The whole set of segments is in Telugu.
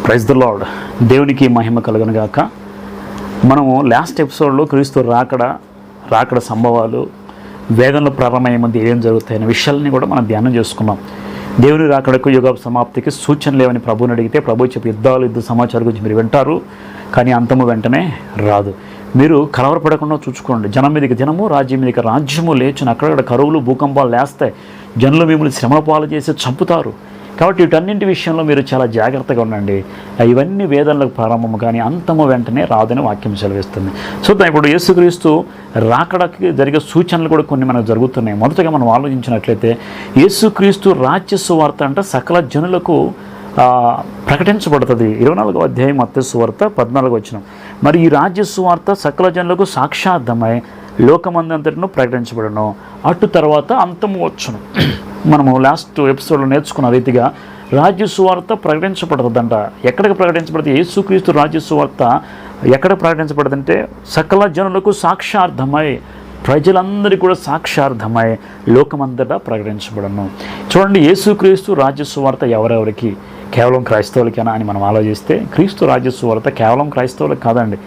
Praise the lord. దేవునికి మహిమ కలుగును గాక. మనము లాస్ట్ ఎపిసోడ్లో క్రీస్తు రాకడ సంభవాలు, వేదంలో ప్రారంభమయ్యే ముందు ఏం జరుగుతాయనే విషయాలని కూడా మనం ధ్యానం చేసుకున్నాం. దేవుని రాకడకు, యుగ సమాప్తికి సూచనలు లేవని ప్రభువుని అడిగితే ప్రభు చెప్పి యుద్ధ సమాచారం గురించి మీరు వింటారు, కానీ అంతము వెంటనే రాదు. మీరు కలవరపడకుండా చూసుకోండి. జనం మీదకి జనము, రాజ్యం మీదకి రాజ్యము లేచును. అక్కడక్కడ కరువులు, భూకంపాలు లేస్తాయి. జనులు మిమ్మల్ని శ్రమల పాలు చేసి చంపుతారు. కాబట్టి వీటన్నింటి విషయంలో మీరు చాలా జాగ్రత్తగా ఉండండి. ఇవన్నీ వేదనలకు ప్రారంభము, కానీ అంతము వెంటనే రాదని వాక్యం సెలవిస్తుంది. చూద్దాం ఇప్పుడు యేసుక్రీస్తు రాకడకి జరిగే సూచనలు కూడా కొన్ని మనకు జరుగుతున్నాయి. మొదటగా మనం ఆలోచించినట్లయితే యేసుక్రీస్తు రాజ్య సువార్త అంటే సకల జనులకు ప్రకటించబడుతుంది. 24వ అధ్యాయం మత్తయి సువార్త 14వ వచనం. మరి ఈ రాజ్య సువార్త సకల జనులకు సాక్షార్థమై లోకమందంతటిను ప్రకటించబడను, అటు తర్వాత అంతము వచ్చును. మనము లాస్ట్ ఎపిసోడ్లో నేర్చుకున్న రీతిగా రాజ్య సువార్త ప్రకటించబడుతుందంట. ఎక్కడికి ప్రకటించబడుతుంది? యేసుక్రీస్తు రాజ్య సువార్త ఎక్కడ ప్రకటించబడుతుందంటే సకల జనులకు సాక్షార్థమై, ప్రజలందరికీ కూడా సాక్షార్థమై లోకమంతటా ప్రకటించబడను. చూడండి, యేసుక్రీస్తు రాజ్య సువార్త ఎవరెవరికి? కేవలం క్రైస్తవులకేనా అని మనం ఆలోచిస్తే క్రీస్తు రాజ్య సువార్త కేవలం క్రైస్తవులకు కాదండి.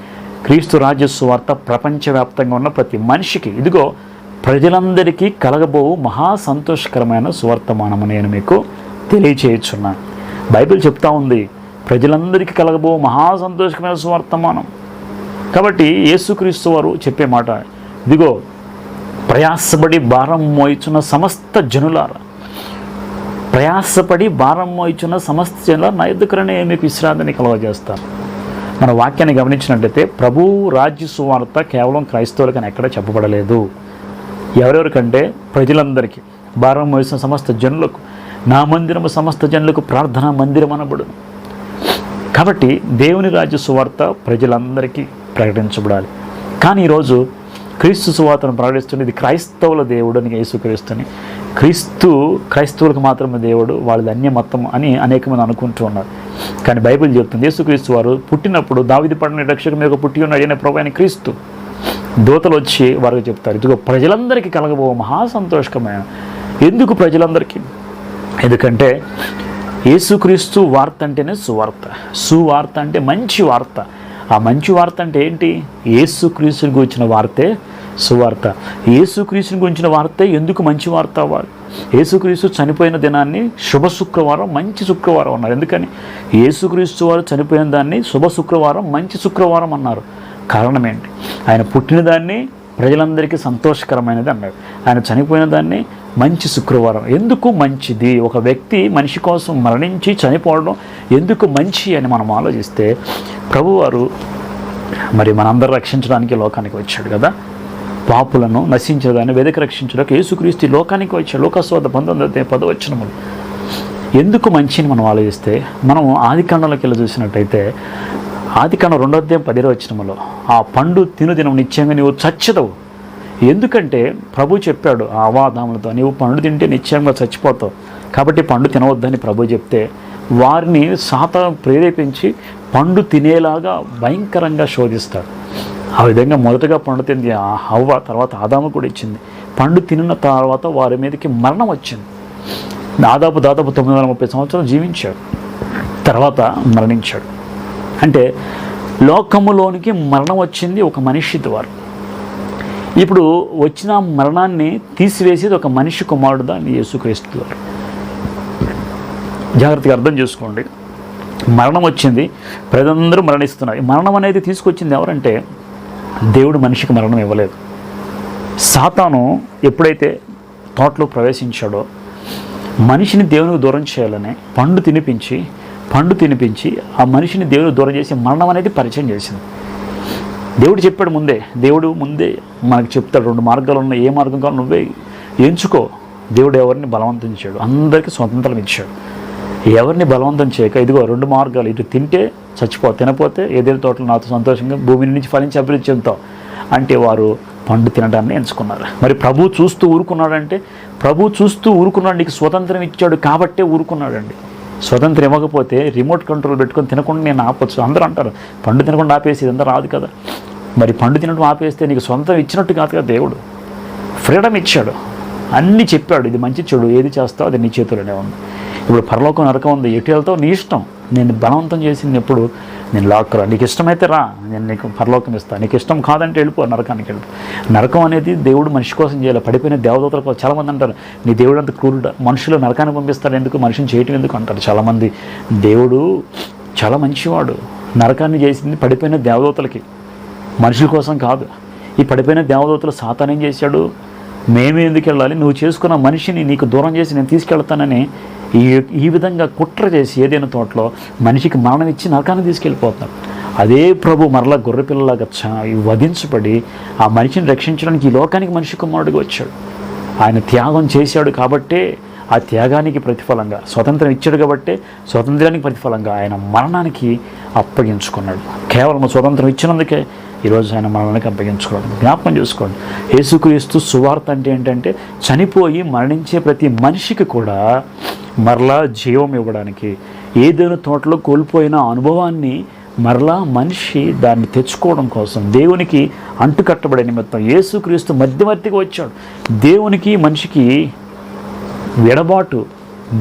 క్రీస్తు రాజ్య సువార్త ప్రపంచవ్యాప్తంగా ఉన్న ప్రతి మనిషికి, ఇదిగో ప్రజలందరికీ కలగబో మహా సంతోషకరమైన సువర్తమానము నేను మీకు తెలియచేయుచున్నాను. బైబిల్ చెప్తా ఉంది, ప్రజలందరికీ కలగబో మహా సంతోషకరమైన సువర్తమానం. కాబట్టి యేసుక్రీస్తు వారు చెప్పే మాట, ఇదిగో ప్రయాసపడి భారం మోయిచున్న సమస్త జనులారా, ప్రయాసపడి భారం మోయిచున్న సమస్త జనులారా నా ఎదుకరనే మీకు విశ్రాంతిని కలుగజేస్తాను. మన వాక్యాన్ని గమనించినట్లయితే ప్రభు రాజ్య సువార్త కేవలం క్రైస్తవులకని ఎక్కడ చెప్పబడలేదు. ఎవరెవరికంటే ప్రజలందరికీ, భారం మోసిన సమస్త జనులకు, నా మందిరము సమస్త జనులకు ప్రార్థనా మందిరం అనబడును. కాబట్టి దేవుని రాజ్య సువార్త ప్రజలందరికీ ప్రకటించబడాలి. కానీ ఈరోజు క్రీస్తు సువార్తను ప్రకటిస్తుంది ఇది క్రైస్తవుల దేవుడు అని యేసుక్రీస్తుని, క్రైస్తవులకు మాత్రమే దేవుడు, వాళ్ళది అన్యమతం అని అనేక మంది అనుకుంటూ ఉన్నారు. కానీ బైబిల్ చెప్తుంది యేసుక్రీస్తు వారు పుట్టినప్పుడు దావీదు పట్టణ రక్షక మీద పుట్టి ఉన్నాడు అనే ప్రభు అయిన క్రీస్తు. దూతలు వచ్చి వారికి చెప్తారు, ఇదిగో ప్రజలందరికీ కలగబో మహా సంతోషకమైన. ఎందుకు ప్రజలందరికీ? ఎందుకంటే యేసుక్రీస్తు వార్త అంటేనే సువార్త. సువార్త అంటే మంచి వార్త. ఆ మంచి వార్త అంటే ఏంటి? యేసుక్రీస్తుని గురించిన వార్తే సువార్త. యేసుక్రీస్తుని గురించిన వార్తే ఎందుకు మంచి వార్త అవ్వాలి? యేసుక్రీస్తు చనిపోయిన దినాన్ని శుభ శుక్రవారం, మంచి శుక్రవారం అన్నారు. ఎందుకని? యేసుక్రీస్తు వారు చనిపోయిన దాన్ని శుభ శుక్రవారం, మంచి శుక్రవారం అన్నారు. కారణం ఏంటి? ఆయన పుట్టిన దాన్ని ప్రజలందరికీ సంతోషకరమైనది అన్నాడు. ఆయన చనిపోయిన దాన్ని మంచి శుక్రవారం. ఎందుకు మంచిది? ఒక వ్యక్తి మనిషి కోసం మరణించి చనిపోవడం ఎందుకు మంచి అని మనం ఆలోచిస్తే, ప్రభువారు మరి మనందరూ రక్షించడానికి లోకానికి వచ్చాడు కదా. పాపులను నశించడాన్ని వెదక రక్షించడానికి యేసుక్రీస్తు లోకానికి వచ్చాడు. లోకస్వార్థ 19వ వచనములు. ఎందుకు మంచి అని మనం ఆలోచిస్తే, మనం ఆదికాండంలోకి వెళ్ళి చూసినట్టయితే ఆదికాండం 2వ అధ్యాయం 10వ వచనములో, ఆ పండు తినుదినం నిశ్చయంగా నీవు చచ్చదవు. ఎందుకంటే ప్రభు చెప్పాడు ఆ అవాదాములతో, నీవు పండు తింటే నిశ్చయంగా చచ్చిపోతావు, కాబట్టి పండు తినవద్దని ప్రభు చెప్తే వారిని సాతాను ప్రేరేపించి పండు తినేలాగా భయంకరంగా శోధిస్తాడు. ఆ విధంగా మొదటగా పండు తింది హవ్వ, తర్వాత ఆదాము కూడా ఇచ్చింది. పండు తిన్న తర్వాత వారి మీదకి మరణం వచ్చింది. దాదాపు 930 సంవత్సరాలు జీవించాడు, తర్వాత మరణించాడు. అంటే లోకములోనికి మరణం వచ్చింది ఒక మనిషి ద్వారా. ఇప్పుడు వచ్చిన మరణాన్ని తీసివేసేది ఒక మనిషి కుమారుడు, దాన్ని యేసుక్రీస్తు ద్వారా. జాగ్రత్తగా అర్థం చేసుకోండి. మరణం వచ్చింది, ప్రజలందరూ మరణిస్తున్నారు. మరణం అనేది తీసుకొచ్చింది ఎవరంటే, దేవుడు మనిషికి మరణం ఇవ్వలేదు. సాతాను ఎప్పుడైతే తోటలో ప్రవేశించాడో మనిషిని దేవునికి దూరం చేయాలని పండు తినిపించి ఆ మనిషిని దేవుడు దూరం చేసి మరణం అనేది పరిచయం చేసింది. దేవుడు చెప్పాడు ముందే, మనకు చెప్తాడు 2 మార్గాలు ఉన్నాయి, ఏ మార్గం కావాలి నువ్వే ఎంచుకో. దేవుడు ఎవరిని బలవంతం చేయడు, అందరికీ స్వతంత్రం ఇచ్చాడు. ఎవరిని బలవంతం చేయక, ఇదిగో 2 మార్గాలు, ఇటు తింటే చచ్చిపో, తినపోతే ఏదేళ్ళ తోటలు నాతో సంతోషంగా భూమి నుంచి ఫలించి అభివృద్ధి చెందుతావు అంటే వారు పండు తినడాన్ని ఎంచుకున్నారు. మరి ప్రభు చూస్తూ ఊరుకున్నాడంటే, నీకు స్వతంత్రం ఇచ్చాడు కాబట్టే ఊరుకున్నాడండి. స్వతంత్రం ఇవ్వకపోతే రిమోట్ కంట్రోల్ పెట్టుకొని తినకుండా నేను ఆపొచ్చు. అందరూ అంటారు పండు తినకుండా ఆపేసి ఇదంతా రాదు కదా. మరి పండు తినడం ఆపేస్తే నీకు స్వతంత్రం ఇచ్చినట్టు కాదు కదా. దేవుడు ఫ్రీడమ్ ఇచ్చాడు, అన్నీ చెప్పాడు, ఇది మంచి చెడు ఏది చేస్తావు అది నీ చేతుల్లోనే ఉంది. ఇప్పుడు పరలోకం నరకం ఉంది, ఎటు వెళ్తావు నీ ఇష్టం. నేను బలవంతం చేసింది ఎప్పుడు, నేను లాక్కురా, నీకు ఇష్టమైతే రా, నేను నీకు పరలోకం ఇస్తాను, నీకు ఇష్టం కాదంటే వెళ్ళిపో, నరకానికి వెళ్ళిపో. నరకం అనేది దేవుడు మనిషి కోసం చేయాలి. పడిపోయిన దేవదూతల కోసం. చాలామంది అంటారు, నీ దేవుడు అంత క్రూరుడు, మనుషులు నరకానికి పంపిస్తారు ఎందుకు, మనిషిని చేయటం ఎందుకు అంటారు చాలామంది. దేవుడు చాలా మంచివాడు. నరకాన్ని చేసింది పడిపోయిన దేవదూతలకి, మనుషుల కోసం కాదు. ఈ పడిపోయిన దేవదూతలు సాతాను ఏం చేశాడు, మేమే ఎందుకు వెళ్ళాలి, నువ్వు చేసుకున్న మనిషిని నీకు దూరం చేసి నేను తీసుకెళ్తానని ఈ విధంగా కుట్ర చేసి ఏదైనా తోటలో మనిషికి మరణం ఇచ్చి నరకాన్ని తీసుకెళ్ళిపోతున్నాడు. అదే ప్రభు మరలా గొర్రెపిల్లలాగా వధించబడి ఆ మనిషిని రక్షించడానికి ఈ లోకానికి మనిషి కుమారుడిగా వచ్చాడు. ఆయన త్యాగం చేశాడు కాబట్టే ఆ త్యాగానికి ప్రతిఫలంగా స్వతంత్రం ఇచ్చాడు కాబట్టి స్వతంత్రానికి ప్రతిఫలంగా ఆయన మరణానికి అప్పగించుకున్నాడు. కేవలం స్వతంత్రం ఇచ్చినందుకే ఈరోజు ఆయన మరణానికి అప్పగించుకోవడం. జ్ఞాపకం చేసుకోండి, యేసుక్రీస్తు సువార్త అంటే ఏంటంటే చనిపోయి మరణించే ప్రతి మనిషికి కూడా మరలా జీవం ఇవ్వడానికి, ఏదైనా తోటలో కోల్పోయిన అనుభవాన్ని మరలా మనిషి దాన్ని తెచ్చుకోవడం కోసం దేవునికి అంటుకట్టబడే నిమిత్తం యేసుక్రీస్తు మధ్యవర్తిగా వచ్చాడు. దేవునికి మనిషికి విడబాటు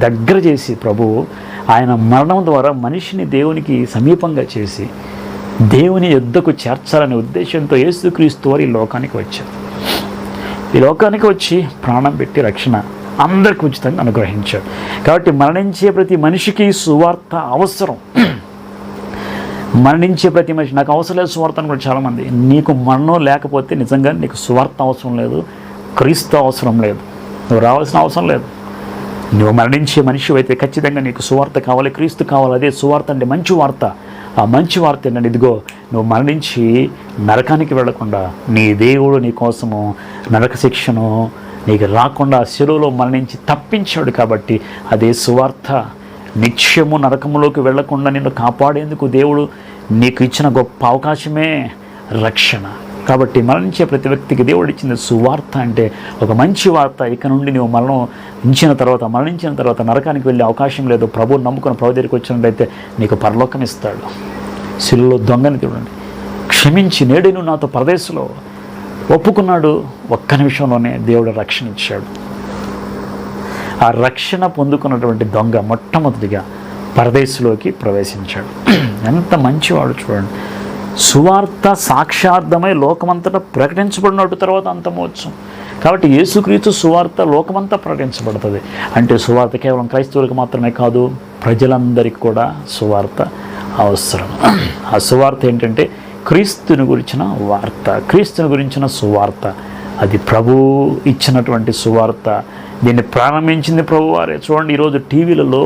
దగ్గర చేసి ప్రభువు ఆయన మరణం ద్వారా మనిషిని దేవునికి సమీపంగా చేసి దేవుని యుద్ధకు చేర్చాలనే ఉద్దేశంతో యేసుక్రీస్తు వారు ఈ లోకానికి వచ్చారు. ఈ లోకానికి వచ్చి ప్రాణం పెట్టి రక్షణ అందరికి ఉచితంగా అనుగ్రహించాడు. కాబట్టి మరణించే ప్రతి మనిషికి సువార్త అవసరం. మరణించే ప్రతి మనిషి నాకు అవసరం లేదు సువార్త అని కూడా చాలామంది. నీకు మరణం లేకపోతే నిజంగా నీకు సువార్త అవసరం లేదు, క్రీస్తు అవసరం లేదు, నువ్వు రావాల్సిన అవసరం లేదు. నువ్వు మరణించే మనిషి అయితే ఖచ్చితంగా నీకు సువార్త కావాలి, క్రీస్తు కావాలి. అదే సువార్త అంటే మంచి వార్త. ఆ మంచి వార్త ఏంటంటే ఇదిగో నువ్వు మరణించి నరకానికి వెళ్లకుండా నీ దేవుడు నీ కోసము నరక శిక్షను నీకు రాకుండా శిలువలో మరణించి తప్పించాడు. కాబట్టి అదే సువార్త. నిత్యము నరకములోకి వెళ్లకుండా నిన్ను కాపాడేందుకు దేవుడు నీకు ఇచ్చిన గొప్ప అవకాశమే రక్షణ. కాబట్టి మరణించే ప్రతి వ్యక్తికి దేవుడు ఇచ్చిన సువార్త అంటే ఒక మంచి వార్త. ఇక నుండి నువ్వు మరణించిన తర్వాత నరకానికి వెళ్ళే అవకాశం లేదు. ప్రభువుని నమ్ముకుని ప్రభు దగ్గరికి వచ్చినట్లయితే నీకు పరలోకం ఇస్తాడు. శిలువలో దొంగని చూడండి, క్షమించి నేడే నువ్వు నాతో పరదేశంలో ఒప్పుకున్నాడు. ఒక్క నిమిషంలోనే దేవుడు రక్షణ ఇచ్చాడు. ఆ రక్షణ పొందుకున్నటువంటి దొంగ మొట్టమొదటిగా పరదేశంలోకి ప్రవేశించాడు. ఎంత మంచివాడు చూడండి. సువార్త సాక్షార్థమై లోకమంతటా ప్రకటించబడినట్టు తర్వాత అంతమోత్సవం. కాబట్టి యేసుక్రీస్తు సువార్త లోకమంతా ప్రకటించబడుతుంది. అంటే సువార్త కేవలం క్రైస్తవులకు మాత్రమే కాదు, ప్రజలందరికీ కూడా సువార్త అవసరం. ఆ సువార్త ఏంటంటే క్రీస్తుని గురించిన వార్త, క్రీస్తుని గురించిన సువార్త. అది ప్రభు ఇచ్చినటువంటి సువార్త. దీన్ని ప్రారంభించింది ప్రభువారే. చూడండి, ఈరోజు టీవీలలో,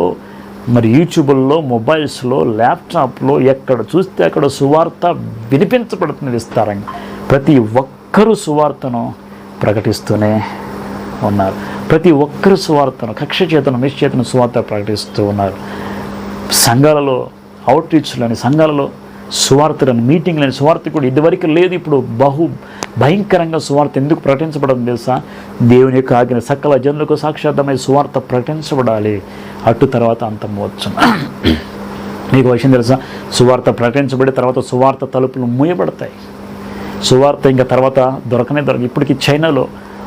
మరి యూట్యూబ్లో, మొబైల్స్లో, ల్యాప్టాప్లో ఎక్కడ చూస్తే అక్కడ సువార్త వినిపించబడుతుంది విస్తారంగా. ప్రతి ఒక్కరూ సువార్తను ప్రకటిస్తూనే ఉన్నారు. ప్రతి ఒక్కరు సువార్తను కక్ష చేతను మిష్ చేతను సువార్త ప్రకటిస్తూ ఉన్నారు. సంఘాలలో అవుట్రీచ్లని, సంఘాలలో సువార్తలను, మీటింగ్లని సువార్త కూడా ఇదివరకు లేదు. ఇప్పుడు భయంకరంగా సువార్త ఎందుకు ప్రకటించబడడం తెలుసా? దేవుని యొక్క ఆజ్ఞ సకల జనులకు సాక్షార్థమై సువార్త ప్రకటించబడాలి. అటు తర్వాత అంతమవచ్చు. మీకు విషయం తెలుసా? సువార్త ప్రకటించబడి తర్వాత సువార్త తలుపులు మూయబడతాయి. సువార్త ఇంకా తర్వాత దొరకనే ఇప్పటికీ చైనాలో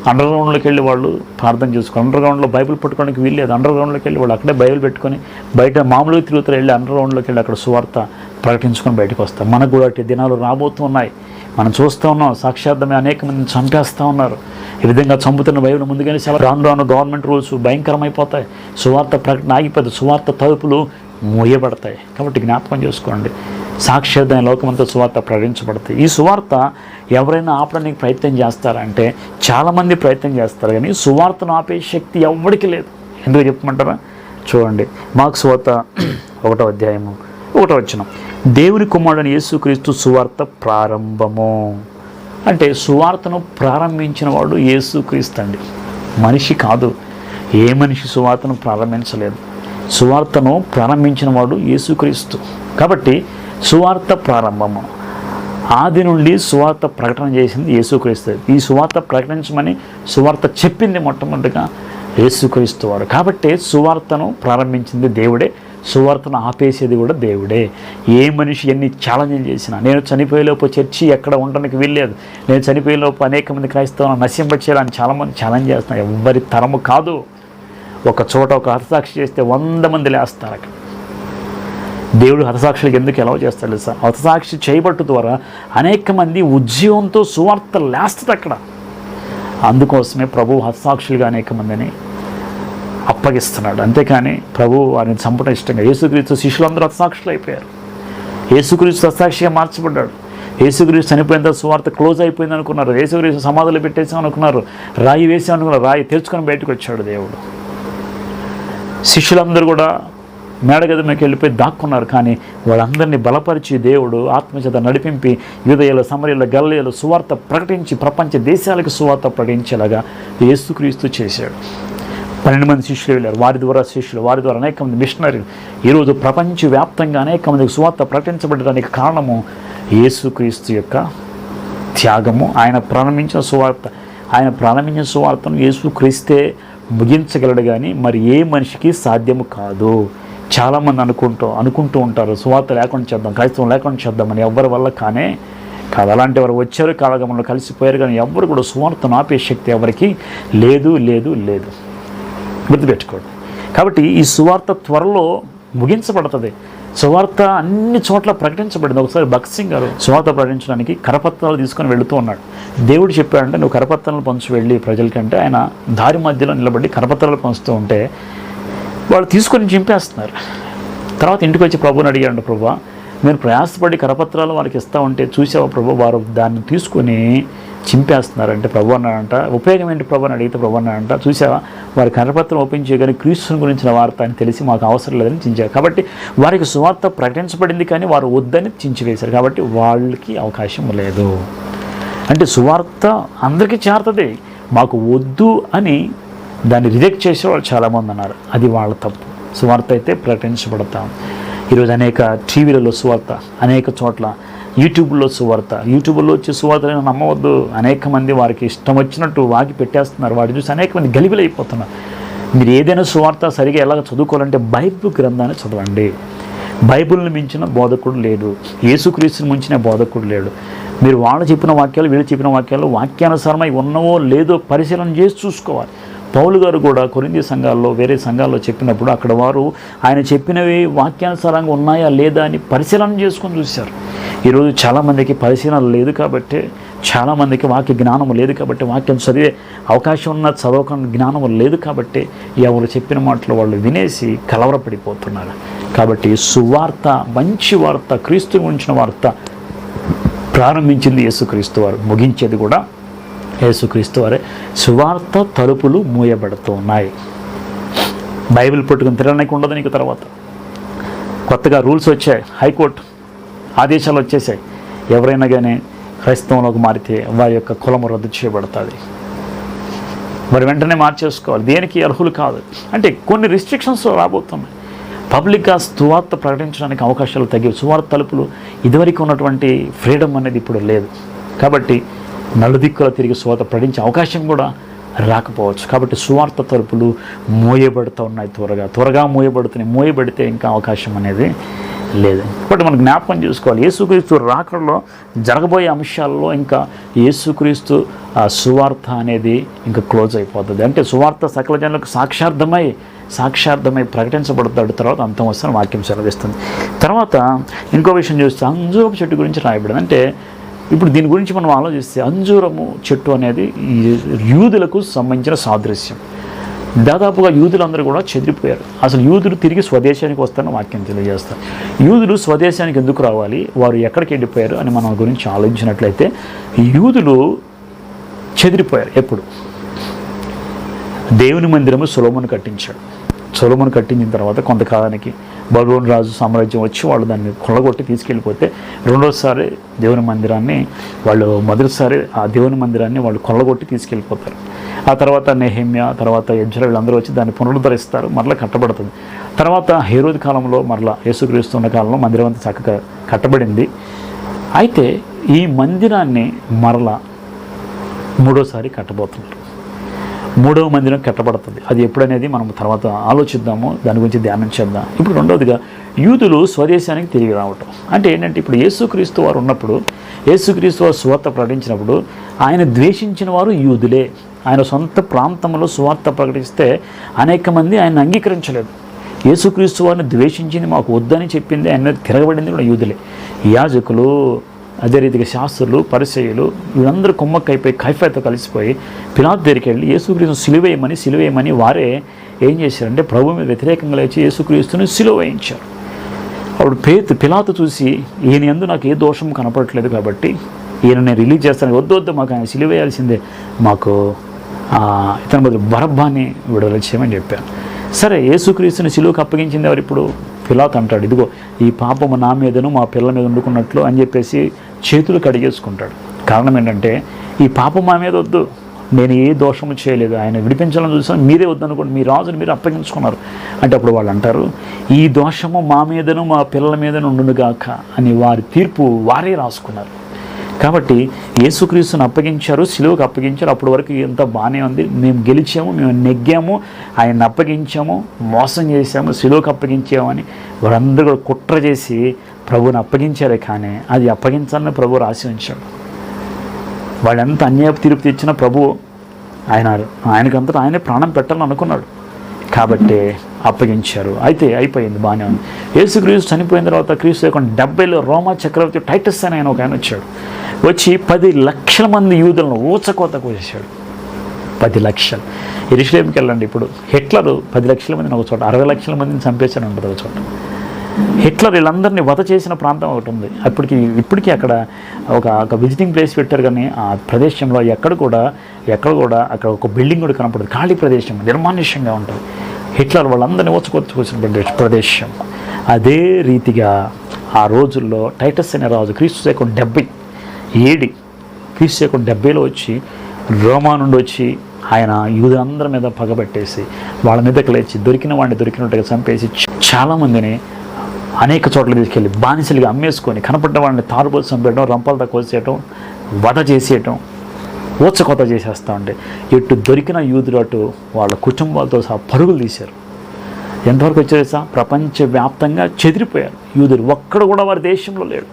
అండర్ గ్రౌండ్లోకి వెళ్ళి వాళ్ళు ప్రార్థన చేసుకోవాలి. అండర్ గ్రౌండ్లో బైబిల్ పట్టుకోవడానికి వీల్లేదు. అండర్ గ్రౌండ్లోకి వెళ్ళి వాళ్ళు అక్కడే బైబిల్ పెట్టుకొని బయట మామూలుగా తిరుగుతారు. వెళ్ళి అండర్ గ్రౌండ్లోకి వెళ్ళి అక్కడ సువార్త ప్రకటించుకొని బయటకు వస్తారు. మనకు కూడా అటు దినాలు రాబోతున్నాయి. మనం చూస్తూ ఉన్నాం. సాక్షార్థమే అనేక మందిని చంపేస్తూ ఉన్నారు. ఈ విధంగా చంపుతున్న బైబిల్ ముందుగానే చాలా రాను గవర్నమెంట్ రూల్స్ భయంకరమైపోతాయి. సువార్త ప్రకటన ఆగిపోతుంది. సువార్త తలుపులు మూయబడతాయి. కాబట్టి జ్ఞాపకం చేసుకోండి, సాక్షార్థమైన లోకమంతా సువార్త ప్రకటించబడతాయి. ఈ సువార్త ఎవరైనా ఆపడానికి ప్రయత్నం చేస్తారంటే చాలామంది ప్రయత్నం చేస్తారు, కానీ సువార్తను ఆపే శక్తి ఎవరికి లేదు. ఎందుకు చెప్పమంటారా? చూడండి, మార్కు సువార్త 1వ అధ్యాయము 1వ వచనం. దేవుని కుమారుడైన యేసుక్రీస్తు సువార్త ప్రారంభము. అంటే సువార్తను ప్రారంభించిన వాడు యేసుక్రీస్తు అండి, మనిషి కాదు. ఏ మనిషి సువార్తను ప్రారంభించలేదు. సువార్తను ప్రారంభించిన వాడు యేసుక్రీస్తు. కాబట్టి సువార్త ప్రారంభము. ఆది నుండి సువార్త ప్రకటన చేసింది యేసుక్రీస్తు. ఈ సువార్త ప్రకటించమని సువార్త చెప్పింది మొట్టమొదటిగా యేసుక్రీస్తు వారు. కాబట్టి సువార్తను ప్రారంభించింది దేవుడే, సువార్తను ఆపేసేది కూడా దేవుడే. ఏ మనిషి ఎన్ని ఛాలెంజ్లు చేసినా, నేను చనిపోయేలోపు చర్చి ఎక్కడ ఉండడానికి వీల్లేదు, నేను చనిపోయేలోపు అనేక మంది క్రైస్తవులను నశింపచేయాలని చాలామంది ఛాలెంజ్ చేస్తున్నారు. ఎవ్వరి తరము కాదు. ఒక చోట ఒక హతసాక్షి చేస్తే 100 మంది లేస్తారు. అక్కడ దేవుడు హతసాక్షులకు ఎందుకు ఎలా చేస్తాడు తెలుసా? హతసాక్షి చేయబట్టు ద్వారా అనేక మంది ఉద్యోగంతో సువార్త లేస్తుంది అక్కడ. అందుకోసమే ప్రభు హతసాక్షులుగా అనేక మందిని అప్పగిస్తున్నాడు. అంతేకాని ప్రభు వారిని చంపడం ఇష్టంగా. యేసుక్రీస్తు శిష్యులందరూ హతసాక్షులు అయిపోయారు. యేసుక్రీస్తు హతసాక్షిగా మార్చబడ్డాడు. యేసుక్రీస్తు చనిపోయిన తర్వాత సువార్త క్లోజ్ అయిపోయింది అనుకున్నారు. యేసుక్రీస్తు సమాధులు పెట్టేసాం అనుకున్నారు. రాయి వేసాం అనుకున్నారు. రాయి తెరుచుకొని బయటకు వచ్చాడు దేవుడు. శిష్యులందరూ కూడా మేడగది మీదకి వెళ్ళిపోయి దాక్కున్నారు. కానీ వాళ్ళందరినీ బలపరిచి దేవుడు ఆత్మచేత నడిపింపి యూదయలో, సమరయలో, గలిలయలో సువార్త ప్రకటించి ప్రపంచ దేశాలకు సువార్త ప్రకటించేలాగా యేసుక్రీస్తు చేశాడు. 12 మంది శిష్యులు వెళ్ళారు. వారి ద్వారా శిష్యులు, వారి ద్వారా అనేక మంది మిషనరీలు. ఈరోజు ప్రపంచవ్యాప్తంగా అనేక మందికి సువార్త ప్రకటించబడడానికి కారణము యేసుక్రీస్తు యొక్క త్యాగము. ఆయన ప్రారంభించిన సువార్తను యేసుక్రీస్తే ముగించగలడు. కానీ మరి ఏ మనిషికి సాధ్యము కాదు. చాలామంది అనుకుంటూ ఉంటారు సువార్త లేకుండా చేద్దాం, క్రైస్తవం లేకుండా చేద్దామని. ఎవరి వల్ల కాదు. అలాంటి వారు వచ్చారు, కాలగమనంలో కలిసిపోయారు. కానీ ఎవరు కూడా సువార్తను ఆపే శక్తి ఎవరికి లేదు. గుర్తుపెట్టుకోండి. కాబట్టి ఈ సువార్త త్వరలో ముగించబడుతుంది. సువార్త అన్ని చోట్ల ప్రకటించబడింది. ఒకసారి భగత్ సింగ్ గారు సువార్త ప్రకటించడానికి కరపత్రాలు తీసుకొని వెళుతూ ఉన్నాడు. దేవుడు చెప్పాడంటే నువ్వు కరపత్రాలను పంచు వెళ్ళి ప్రజలకంటే. ఆయన దారి మధ్యలో నిలబడి కరపత్రాలు పంచుతూ ఉంటే వాళ్ళు తీసుకొని చింపేస్తున్నారు. తర్వాత ఇంటికి వచ్చి ప్రభుని అడిగాడు, ప్రభా మీరు ప్రయాసపడి కరపత్రాలు వారికి ఇస్తూ ఉంటే చూసావా ప్రభు, వారు దాన్ని తీసుకొని చింపేస్తున్నారంటే ప్రభు అన్నాడంట. ఉపయోగం ఏంటి ప్రభు అని అడిగితే ప్రభు అన్నాడంట, చూసావా వారి కరపత్రం ఓపెన్ చేయగానే క్రీస్తుని గురించిన వార్త అని తెలిసి మాకు అవసరం లేదని చించారు. కాబట్టి వారికి సువార్త ప్రకటించబడింది కానీ వారు వద్దని చించివేశారు. కాబట్టి వాళ్ళకి అవకాశం లేదు. అంటే సువార్త అందరికీ చేరుతుంది, మాకు వద్దు అని దాన్ని రిజెక్ట్ చేసేవాళ్ళు చాలామంది ఉన్నారు. అది వాళ్ళ తప్పు. సువార్త అయితే ప్రకటించబడతాం. ఈరోజు అనేక టీవీలలో సువార్త, అనేక చోట్ల యూట్యూబ్లో సువార్త. యూట్యూబ్లో వచ్చే సువార్తలను నమ్మవద్దు. అనేక మంది వారికి ఇష్టం వచ్చినట్టు వాకి పెట్టేస్తున్నారు. వాటి చూసి అనేక మంది గలిబిలైపోతున్నారు. మీరు ఏదైనా సువార్త సరిగా ఎలాగ చదువుకోవాలంటే బైబిల్ గ్రంథాన్ని చదవండి. బైబిల్ని మించిన బోధకుడు లేడు. యేసుక్రీస్తుని మించిన బోధకుడు లేడు. మీరు వాళ్ళు చెప్పిన వాక్యాలు, వీళ్ళు చెప్పిన వాక్యాలు వాక్యానుసారమై ఉన్నవో లేదో పరిశీలన చేసి చూసుకోవాలి. పౌలు గారు కూడా కొరింథీ సంఘాల్లో, వేరే సంఘాల్లో చెప్పినప్పుడు అక్కడ వారు ఆయన చెప్పినవి వాక్యానుసారంగా ఉన్నాయా లేదా అని పరిశీలన చేసుకొని చూశారు. ఈరోజు చాలామందికి పరిశీలన లేదు కాబట్టి, చాలామందికి వాక్య జ్ఞానం లేదు కాబట్టి, వాక్యం చదివే అవకాశం ఉన్న చదవకుండా జ్ఞానం లేదు కాబట్టి ఎవరు చెప్పిన మాటలు వాళ్ళు వినేసి కలవరపడిపోతున్నారు. కాబట్టి సువార్త, మంచి వార్త, క్రీస్తు గురించిన వార్త ప్రారంభించింది యేసుక్రీస్తు వారు, ముగించేది కూడా యేసుక్రీస్తు వారే. సువార్త తలుపులు మూయబడుతూ ఉన్నాయి. బైబిల్ పట్టుకుని తిరగడానికి ఉండదు నీకు. తర్వాత కొత్తగా రూల్స్ వచ్చాయి, హైకోర్టు ఆదేశాలు వచ్చేసాయి. ఎవరైనా కానీ క్రైస్తవంలోకి మారితే వారి యొక్క కులము రద్దు చేయబడుతుంది. మరి వెంటనే మార్చేసుకోవాలి, దేనికి అర్హులు కాదు అంటే కొన్ని రిస్ట్రిక్షన్స్ రాబోతున్నాయి. పబ్లిక్గా సువార్త ప్రకటించడానికి అవకాశాలు తగ్గి, సువార్త తలుపులు ఇదివరకు ఉన్నటువంటి ఫ్రీడమ్ అనేది ఇప్పుడు లేదు. కాబట్టి నలుదిక్కుల తిరిగి సువార్త ప్రకటించే అవకాశం కూడా రాకపోవచ్చు. కాబట్టి సువార్త తలుపులు మోయబడుతూ ఉన్నాయి. త్వరగా మోయబడితే ఇంకా అవకాశం అనేది లేదు. కాబట్టి మనం జ్ఞాపకం చేసుకోవాలి, యేసుక్రీస్తు రాకడలో జరగబోయే అంశాల్లో ఇంకా యేసుక్రీస్తు సువార్త అనేది ఇంకా క్లోజ్ అయిపోతుంది. అంటే సువార్త సకల జనులకు సాక్షార్థమై ప్రకటించబడతాడు. తర్వాత అంతం వస్తున్న వాక్యం సెలవిస్తుంది. తర్వాత ఇంకో విషయం చూస్తే అంజూరపు చెట్టు గురించి రాయబడింది. అంటే ఇప్పుడు దీని గురించి మనం ఆలోచిస్తే అంజూరము చెట్టు అనేది యూదులకు సంబంధించిన సాదృశ్యం. దాదాపుగా యూదులందరూ కూడా చెదిరిపోయారు. అసలు యూదులు తిరిగి స్వదేశానికి వస్తారని వాక్యం తెలియజేస్తారు. యూదులు స్వదేశానికి ఎందుకు రావాలి, వారు ఎక్కడికి వెళ్ళిపోయారు అని మనం గురించి ఆలోచించినట్లయితే యూదులు చెదిరిపోయారు. ఎప్పుడు? దేవుని మందిరము సొలొమోను కట్టించాడు. సొలొమోను కట్టించిన తర్వాత కొంతకాలానికి బబులోను రాజు సామ్రాజ్యం వచ్చి వాళ్ళు దాన్ని కొల్లగొట్టి తీసుకెళ్ళిపోతే రెండోసారి దేవుని మందిరాన్ని మొదటిసారి ఆ దేవుని మందిరాన్ని వాళ్ళు కొల్లగొట్టి తీసుకెళ్ళిపోతారు. ఆ తర్వాత నెహెమ్యా, తర్వాత ఎజ్రా వీళ్ళందరూ వచ్చి దాన్ని పునరుద్ధరిస్తారు, మరలా కట్టబడుతుంది. తర్వాత హేరోదు కాలంలో మరలా యేసుక్రీస్తు ఉన్న కాలంలో మందిరం అంతా చక్కగా కట్టబడింది. అయితే ఈ మందిరాన్ని మరలా మూడోసారి కట్టబోతున్నారు. మూడవ మందిరం కట్టబడుతుంది. అది ఎప్పుడనేది మనం తర్వాత ఆలోచిద్దాము, దాని గురించి ధ్యానం చేద్దాం. ఇప్పుడు రెండవదిగా యూదులు స్వదేశానికి తిరిగి రావటం అంటే ఏంటంటే, ఇప్పుడు యేసుక్రీస్తు వారు ఉన్నప్పుడు, యేసుక్రీస్తు వారు సువార్త ప్రకటించినప్పుడు ఆయన ద్వేషించిన వారు యూదులే. ఆయన సొంత ప్రాంతంలో సువార్త ప్రకటిస్తే అనేక మంది ఆయన అంగీకరించలేదు. యేసుక్రీస్తు వారిని ద్వేషించింది, మాకు వద్దని చెప్పింది, ఆయన తిరగబడింది కూడా యూదులే. యాజకులు, అదే రీతిగా శాస్త్రులు, పరిసయ్యులు వీళ్ళందరూ కుమ్మక్కైపోయి కైఫాతో కలిసిపోయి పిలాతు దగ్గరికి వెళ్ళి యేసుక్రీస్తును సిలువేయమని వారే ఏం చేశారంటే ప్రభు మీద వ్యతిరేకంగా లేచి యేసుక్రీస్తుని సిలువ వేయించారు. అప్పుడు పిలాతు చూసి ఈయన యందు నాకు ఏ దోషం కనపడట్లేదు కాబట్టి ఈయన నేను రిలీజ్ చేస్తాను, వద్దు మాకు ఆయన సిలువ వేయాల్సిందే, మాకు ఇతని బదులు బరబ్బాని విడుదల చేయమని చెప్పాను. సరే, యేసుక్రీస్తుని సిలువకు అప్పగించింది ఎవరు? ఇప్పుడు పిలాతు అంటాడు, ఇదిగో ఈ పాపము నా మీదను మా పిల్లల మీద వండుకున్నట్లు అని చెప్పేసి చేతులు కడిగేసుకుంటాడు. కారణం ఏంటంటే ఈ పాపం మా మీద వద్దు, నేను ఏ దోషము చేయలేదు, ఆయన విడిపించాలని చూసాను, మీరే వద్దనుకోండి, మీ రాజుని మీరు అప్పగించుకున్నారు అంటే అప్పుడు వాళ్ళు అంటారు, ఈ దోషము మా మీదను మా పిల్లల మీదను ఉండునుగాక అని వారి తీర్పు వారే రాసుకున్నారు. కాబట్టి యేసుక్రీస్తుని అప్పగించారు, సిలువకు అప్పగించారు. అప్పటి వరకు ఎంత బాగానే ఉంది, మేము గెలిచాము, మేము నెగ్గాము, ఆయన్ని అప్పగించాము, మోసం చేశాము, సిలువకు అప్పగించామని వారందరూ కూడా కుట్ర చేసి ప్రభువుని అప్పగించారే. కానీ అది అప్పగించాలని ప్రభు రాసి ఉంచాడు. వాళ్ళెంత అన్యాయపు తీర్పు తెచ్చినా ప్రభు ఆయనకంతటా ఆయనే ప్రాణం పెట్టాలని అనుకున్నాడు కాబట్టి అప్పగించారు. అయితే అయిపోయింది, బాగానే ఉంది. యేసుక్రీస్తు చనిపోయిన తర్వాత క్రీస్తు యొక్క 70లో రోమా చక్రవర్తి టైటస్ అని ఆయన వచ్చాడు. వచ్చి 10 లక్షల మంది యూదులను ఊచకోత కోసేశాడు. 10 లక్షలు. యెరూషలేముకి వెళ్ళండి, ఇప్పుడు హిట్లర్ 10 లక్షల మందిని ఒక చోట, 60 లక్షల మందిని చంపేశాడు ఉంటుంది ఒక చోట. హిట్లర్ వీళ్ళందరినీ వధ చేసిన ప్రాంతం ఒకటి ఉంది. ఇప్పటికీ అక్కడ ఒక విజిటింగ్ ప్లేస్ పెట్టారు, కానీ ఆ ప్రదేశంలో ఎక్కడ కూడా అక్కడ ఒక బిల్డింగ్ కూడా కనపడదు, ఖాళీ ప్రదేశం, నిర్మానుష్యంగా ఉంటుంది. హిట్లర్ వాళ్ళందరినీ వచ్చుకొచ్చిన ప్రదేశం. అదే రీతిగా ఆ రోజుల్లో టైటస్ అనే రాజు క్రీస్తు శకం 70 AD, క్రీస్తు శకం 70లో వచ్చి రోమా నుండి వచ్చి ఆయన యూదులందరి మీద పగబట్టేసి వాళ్ళ మీదకి లేచి దొరికిన వాడిని దొరికినట్టుగా చంపేసి చాలామందిని అనేక చోట్ల తీసుకెళ్ళి బానిసలుగా అమ్మేసుకొని కనపడ్డ వాళ్ళని తారుబోసి చంపేయడం, రంపాలతో కోసేయటం, వధ చేసేయటం, ఊచకోత చేసేస్తూ ఉంటే ఇటు దొరికిన యూదులు అటు వాళ్ళ కుటుంబాలతో సహా పరుగులు తీశారు. ఎంతవరకు వచ్చేసా ప్రపంచవ్యాప్తంగా చెదిరిపోయారు యూదులు. ఒక్కడు కూడా వారి దేశంలో లేడు.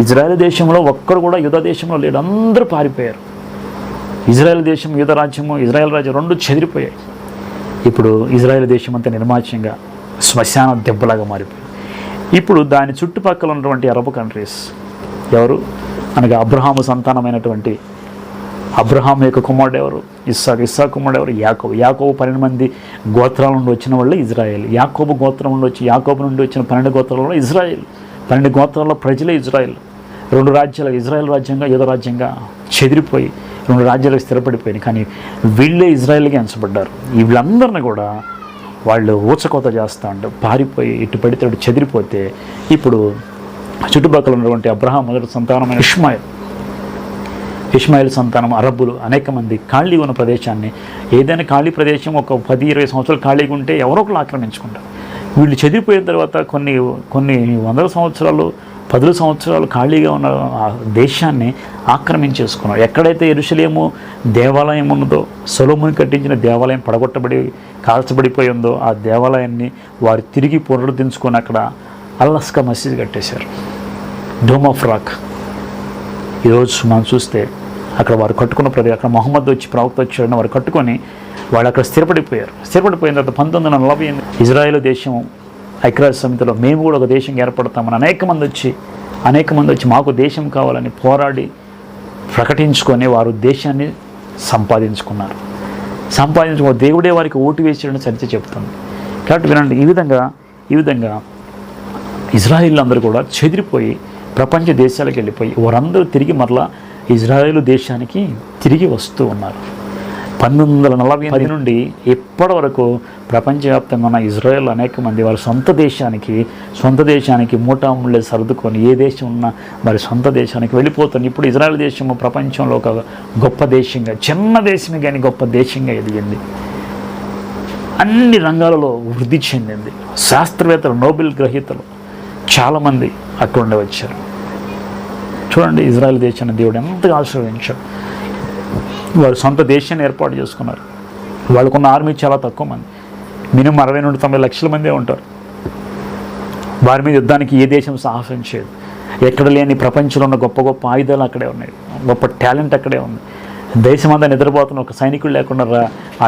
ఇజ్రాయెల్ దేశంలో ఒక్కడు కూడా యూదా దేశంలో లేడు, అందరూ పారిపోయారు. ఇజ్రాయెల్ దేశం, యూదా రాజ్యము, ఇజ్రాయెల్ రాజ్యం రెండు చెదిరిపోయాయి. ఇప్పుడు ఇజ్రాయెల్ దేశం అంతా నిర్మాచ్యంగా శ్మశాన దెబ్బలాగా మారిపోయింది. ఇప్పుడు దాని చుట్టుపక్కల ఉన్నటువంటి అరబ్ కంట్రీస్ ఎవరు అనగా అబ్రహాము సంతానమైనటువంటి అబ్రహాం యొక్క కుమారుడు ఎవరు? ఇస్సాకు కుమారుడు ఎవరు? యాకోబు 12 మంది గోత్రాల నుండి వచ్చిన వాళ్ళు ఇజ్రాయెల్. యాకోబు నుండి వచ్చిన 12 గోత్రాలలో ఇజ్రాయెల్. 12 గోత్రాల ప్రజలే ఇజ్రాయెల్. 2 రాజ్యాలు, ఇజ్రాయెల్ రాజ్యంగా యూదా రాజ్యంగా చెదిరిపోయి 2 రాజ్యాలకు స్థిరపడిపోయినాయి. కానీ వీళ్ళే ఇజ్రాయెల్గా ఎంచబడ్డారు. వీళ్ళందరినీ కూడా వాళ్ళు ఊచకోత చేస్తూ ఉంటే పారిపోయి ఇటు పడితే అటు చెదిరిపోతే ఇప్పుడు చుట్టుపక్కల ఉన్నటువంటి అబ్రహాం మొదటి సంతానమైన ఇష్మాయిల్ సంతానం అరబ్బులు అనేక మంది ఖాళీగా ఉన్న ప్రదేశాన్ని, ఏదైనా ఖాళీ ప్రదేశం ఒక 10-20 సంవత్సరాలు ఖాళీగా ఉంటే ఎవరో ఒకరు ఆక్రమించుకుంటారు. వీళ్ళు చెదిరిపోయిన తర్వాత కొన్ని 100 సంవత్సరాలు 10 సంవత్సరాలు ఖాళీగా ఉన్న ఆ దేశాన్ని ఆక్రమించేసుకున్నారు. ఎక్కడైతే యెరూషలేము దేవాలయం ఉన్నదో, సొలొమోను కట్టించిన దేవాలయం పడగొట్టబడి కాల్చబడిపోయిందో ఆ దేవాలయాన్ని వారు తిరిగి పునరుద్ధరించుకొని అక్కడ అల్-అక్సా మసీద్ కట్టేశారు, డోమ్ ఆఫ్ రాక్. ఈరోజు మనం చూస్తే అక్కడ వారు కట్టుకున్న అక్కడ మొహమ్మద్ ప్రవక్త వచ్చాడని వారు కట్టుకొని వాళ్ళు అక్కడ స్థిరపడిపోయారు. స్థిరపడిపోయిన తర్వాత 1948 ఇజ్రాయెల్ దేశం ఐక్యరాజ్య సమితిలో మేము కూడా ఒక దేశం ఏర్పడతామని అనేక మంది వచ్చి మాకు దేశం కావాలని పోరాడి ప్రకటించుకొని వారు దేశాన్ని సంపాదించుకున్నారు. దేవుడే వారికి ఓటు వేసాడని చరిత్ర చెప్తుంది. కాబట్టి వినండి, ఈ విధంగా ఇజ్రాయిల్ అందరూ కూడా చెదిరిపోయి ప్రపంచ దేశాలకు వెళ్ళిపోయి వారందరూ తిరిగి మరలా ఇజ్రాయేలు దేశానికి తిరిగి వస్తూ ఉన్నారు. 1940 నుండి ఇప్పటి వరకు ప్రపంచవ్యాప్తంగా ఉన్న ఇజ్రాయెల్ అనేక మంది వారి సొంత దేశానికి మూటాముళ్ళే సర్దుకొని ఏ దేశం ఉన్నా మరి సొంత దేశానికి వెళ్ళిపోతుంది. ఇప్పుడు ఇజ్రాయెల్ దేశము ప్రపంచంలో ఒక గొప్ప దేశంగా, చిన్న దేశమే కానీ గొప్ప దేశంగా ఎదిగింది. అన్ని రంగాలలో వృద్ధి చెందింది. శాస్త్రవేత్తలు, నోబెల్ గ్రహీతలు చాలామంది అక్కడ ఉండి వచ్చారు. చూడండి, ఇజ్రాయెల్ దేశాన్ని దేవుడు ఎంతగా ఆశీర్వదించాడు. వారు సొంత దేశాన్ని ఏర్పాటు చేసుకున్నారు. వాళ్ళకున్న ఆర్మీ చాలా తక్కువ మంది, మినిమం 60 నుండి 90 లక్షల మందే ఉంటారు. వారి మీద యుద్ధానికి ఏ దేశం సాహసం చేయదు. ఎక్కడ లేని ప్రపంచంలో ఉన్న గొప్ప గొప్ప ఆయుధాలు అక్కడే ఉన్నాయి, గొప్ప టాలెంట్ అక్కడే ఉంది. దేశమంతా నిద్రపోతున్న ఒక సైనికుడు లేకుండా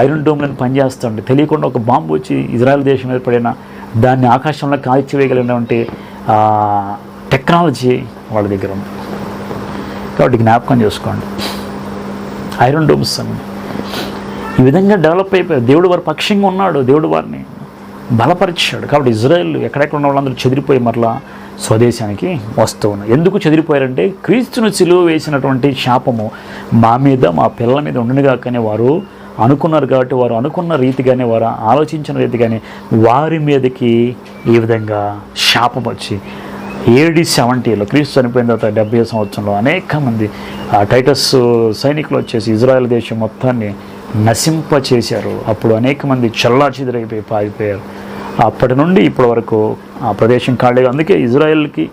ఐరన్ డోమ్లను పనిచేస్తుంటే తెలియకుండా ఒక బాంబు వచ్చి ఇజ్రాయెల్ దేశం మీద పడిన దాన్ని ఆకాశంలో కాల్చివేయగలిగినటువంటి టెక్నాలజీ వాళ్ళ దగ్గర ఉంది. కాబట్టి జ్ఞాపకం చేసుకోండి. ఐరన్ డోమ్స్ అని ఈ విధంగా డెవలప్ అయిపోయారు. దేవుడు వారి పక్షంగా ఉన్నాడు, దేవుడు వారిని బలపరిచాడు. కాబట్టి ఇజ్రాయెల్ ఎక్కడెక్కడ ఉన్న వాళ్ళందరూ చెదిరిపోయి మరలా స్వదేశానికి వస్తూ ఉన్నారు. ఎందుకు చెదిరిపోయారంటే క్రీస్తును సిలువ వేసినటువంటి శాపము మా మీద మా పిల్లల మీద ఉండునుగా కానీ వారు అనుకున్నారు. కాబట్టి వారు అనుకున్న రీతిగానే, వారు ఆలోచించిన రీతిగానే వారి మీదకి ఈ విధంగా శాపం వచ్చి AD 70లో క్రీస్తు చనిపోయిన తర్వాత 70వ సంవత్సరంలో అనేక మంది టైటస్ సైనికులు వచ్చేసి ఇజ్రాయెల్ దేశం మొత్తాన్ని నశింపచేశారు. అప్పుడు అనేక మంది చెల్లాచెదురైపోయి పారిపోయారు. అప్పటి నుండి ఇప్పటి వరకు ఆ ప్రదేశం ఖాళీగా. అందుకే ఇజ్రాయెల్కి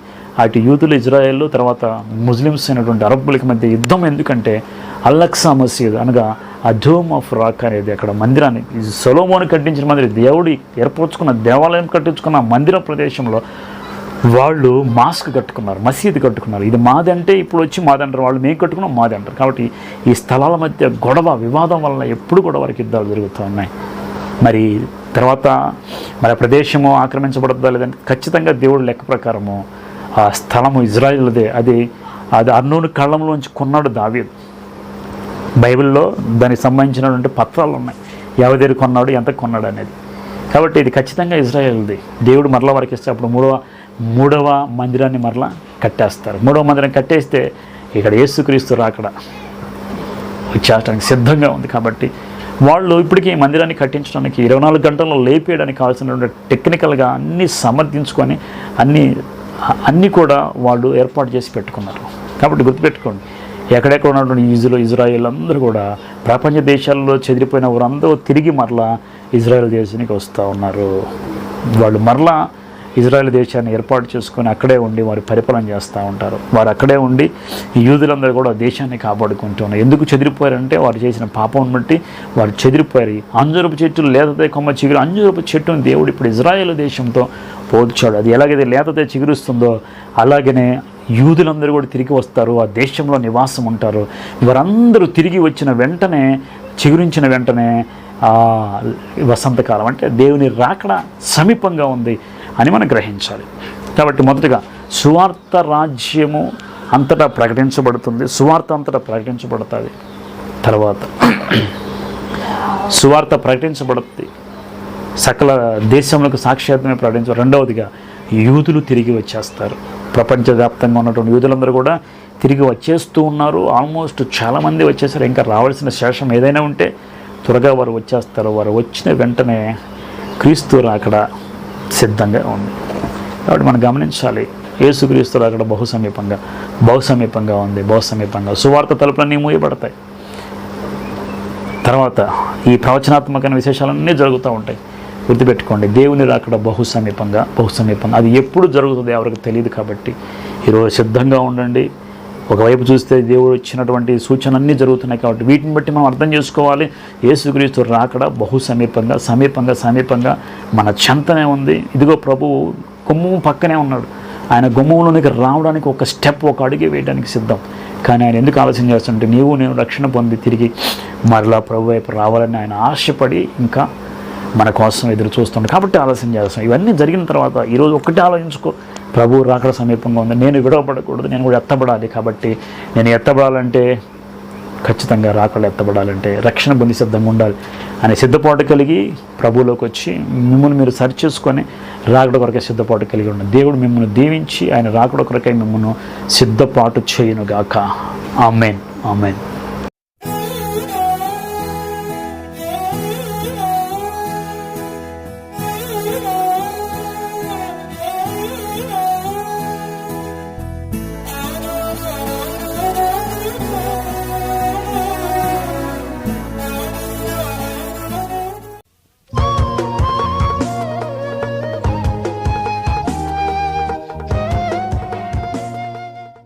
అటు యూతులు ఇజ్రాయెల్, తర్వాత ముస్లిమ్స్ అయినటువంటి అరబ్బులకి మధ్య యుద్ధం. ఎందుకంటే అల్-అక్సా మసీద్ అనగా డోమ్ ఆఫ్ రాక్ అనేది అక్కడ మందిరాన్ని సొలొమోను కట్టించిన మందిరం, దేవుడు ఏర్పరచుకున్న దేవాలయం కట్టించుకున్న మందిర ప్రదేశంలో వాళ్ళు మాస్క్ కట్టుకున్నారు, మసీదు కట్టుకున్నారు. ఇది మాదంటే ఇప్పుడు వచ్చి మాదంటారు, వాళ్ళు మేము కట్టుకున్నాం మాది అంటారు. కాబట్టి ఈ స్థలాల మధ్య గొడవ, వివాదం వలన ఎప్పుడు కూడా వారికి యుద్ధాలు జరుగుతూ ఉన్నాయి. మరి తర్వాత మరి ప్రదేశము ఆక్రమించబడద్దా లేదంటే ఖచ్చితంగా దేవుడు లెక్క ప్రకారము ఆ స్థలము ఇజ్రాయిల్దే. అది అర్నోను కళ్ళంలోంచి కొన్నాడు దావీదు. బైబిల్లో దానికి సంబంధించినటువంటి పత్రాలు ఉన్నాయి, ఎవరి దగ్గర కొన్నాడు, ఎంత కొన్నాడు అనేది. కాబట్టి ఇది ఖచ్చితంగా ఇజ్రాయిల్ది. దేవుడు మరలా వారికి ఇస్తే అప్పుడు మూడవ మందిరాన్ని మరలా కట్టేస్తారు. మూడవ మందిరం కట్టేస్తే ఇక్కడ యేసుక్రీస్తు రాకడ వచ్చేయడానికి సిద్ధంగా ఉంది. కాబట్టి వాళ్ళు ఇప్పటికీ ఈ మందిరాన్ని కట్టించడానికి 24 గంటల్లో లేపేయడానికి కావాల్సినటువంటి టెక్నికల్గా అన్నీ సమర్థించుకొని అన్నీ కూడా వాళ్ళు ఏర్పాటు చేసి పెట్టుకున్నారు. కాబట్టి గుర్తుపెట్టుకోండి, ఎక్కడెక్కడ ఉన్నటువంటి ఇజ్రాయెల్ అందరూ కూడా ప్రపంచ దేశాల్లో చెదిరిపోయిన వారందరూ తిరిగి మరలా ఇజ్రాయెల్ దేశానికి వస్తూ ఉన్నారు. వాళ్ళు మరలా ఇజ్రాయెల్ దేశాన్ని ఏర్పాటు చేసుకొని అక్కడే ఉండి వారు పరిపాలన చేస్తూ ఉంటారు. వారు అక్కడే ఉండి యూదులందరూ కూడా దేశాన్ని కాపాడుకుంటూ ఉన్నారు. ఎందుకు చెదిరిపోయారంటే వారు చేసిన పాపం బట్టి వారు చెదిరిపోయారు. అంజూరపు చెట్టు లేతతే కొమ్మ చిగురు, అంజూరపు చెట్టును దేవుడు ఇప్పుడు ఇజ్రాయెల్ దేశంతో పోల్చాడు. అది ఎలాగైతే లేతతే చిగురుస్తుందో అలాగనే యూదులందరూ కూడా తిరిగి వస్తారు, ఆ దేశంలో నివాసం ఉంటారు. వారందరూ తిరిగి వచ్చిన వెంటనే, చిగురించిన వెంటనే వసంతకాలం అంటే దేవుని రాకడ సమీపంగా ఉంది అని మనం గ్రహించాలి. కాబట్టి మొదటగా సువార్త రాజ్యము అంతటా ప్రకటించబడుతుంది, సువార్త అంతటా ప్రకటించబడుతుంది. తర్వాత సువార్త ప్రకటించబడుతుంది, సకల దేశంలోకి సాక్ష్యాత్మే ప్రకటించారు. రెండవదిగా యూదులు తిరిగి వచ్చేస్తారు. ప్రపంచవ్యాప్తంగా ఉన్నటువంటి యూదులందరూ కూడా తిరిగి వచ్చేస్తూ ఉన్నారు. ఆల్మోస్ట్ చాలామంది వచ్చేసారు. ఇంకా రావాల్సిన శేషం ఏదైనా ఉంటే త్వరగా వారు వచ్చేస్తారు. వారు వచ్చిన వెంటనే క్రీస్తు రాకడ సిద్ధంగా ఉంది. కాబట్టి మనం గమనించాలి, యేసుక్రీస్తు రాకడ బహు సమీపంగా ఉంది. సువార్త తలుపులన్నీ మూయబడతాయి. తర్వాత ఈ ప్రవచనాత్మకమైన విశేషాలన్నీ జరుగుతూ ఉంటాయి. గుర్తుపెట్టుకోండి, దేవుని రాకడ బహు సమీపంగా. అది ఎప్పుడు జరుగుతుంది ఎవరికి తెలియదు. కాబట్టి ఈరోజు సిద్ధంగా ఉండండి. ఒకవైపు చూస్తే దేవుడు ఇచ్చినటువంటి సూచనలన్నీ జరుగుతున్నాయి. కాబట్టి వీటిని బట్టి మనం అర్థం చేసుకోవాలి, యేసుక్రీస్తు రాకడ బహు సమీపంగా మన చెంతనే ఉంది. ఇదిగో ప్రభువు గుమ్మం పక్కనే ఉన్నాడు. ఆయన గుమ్మంలోనికి రావడానికి ఒక స్టెప్, ఒక అడుగు వేయడానికి సిద్ధం. కానీ ఆయన ఎందుకు ఆలోచన చేస్తుంటే నీవు నేను రక్షణ పొంది తిరిగి మరలా ప్రభు వైపు రావాలని ఆయన ఆశపడి ఇంకా మన కోసం ఎదురు చూస్తుంటాడు. కాబట్టి ఆలోచన చేస్తాం. ఇవన్నీ జరిగిన తర్వాత ఈరోజు ఒక్కటే ఆలోచించుకో, ప్రభు రాకడ సమీపంగా ఉంది. నేను విడవబడకూడదు, నేను కూడా ఎత్తబడాలి. కాబట్టి నేను ఎత్తబడాలంటే ఖచ్చితంగా రాకడ ఎత్తబడాలంటే రక్షణ పొంది సిద్ధంగా ఉండాలి అనే సిద్ధపాటు కలిగి ప్రభువులోకి వచ్చి మిమ్మల్ని మీరు సరి చేసుకొని రాకడ కొరకే సిద్ధపాటు కలిగి ఉండండి. దేవుడు మిమ్మల్ని దీవించి ఆయన రాకడ కొరకై మిమ్మల్ని సిద్ధపాటు చేయునుగాక. ఆమేన్.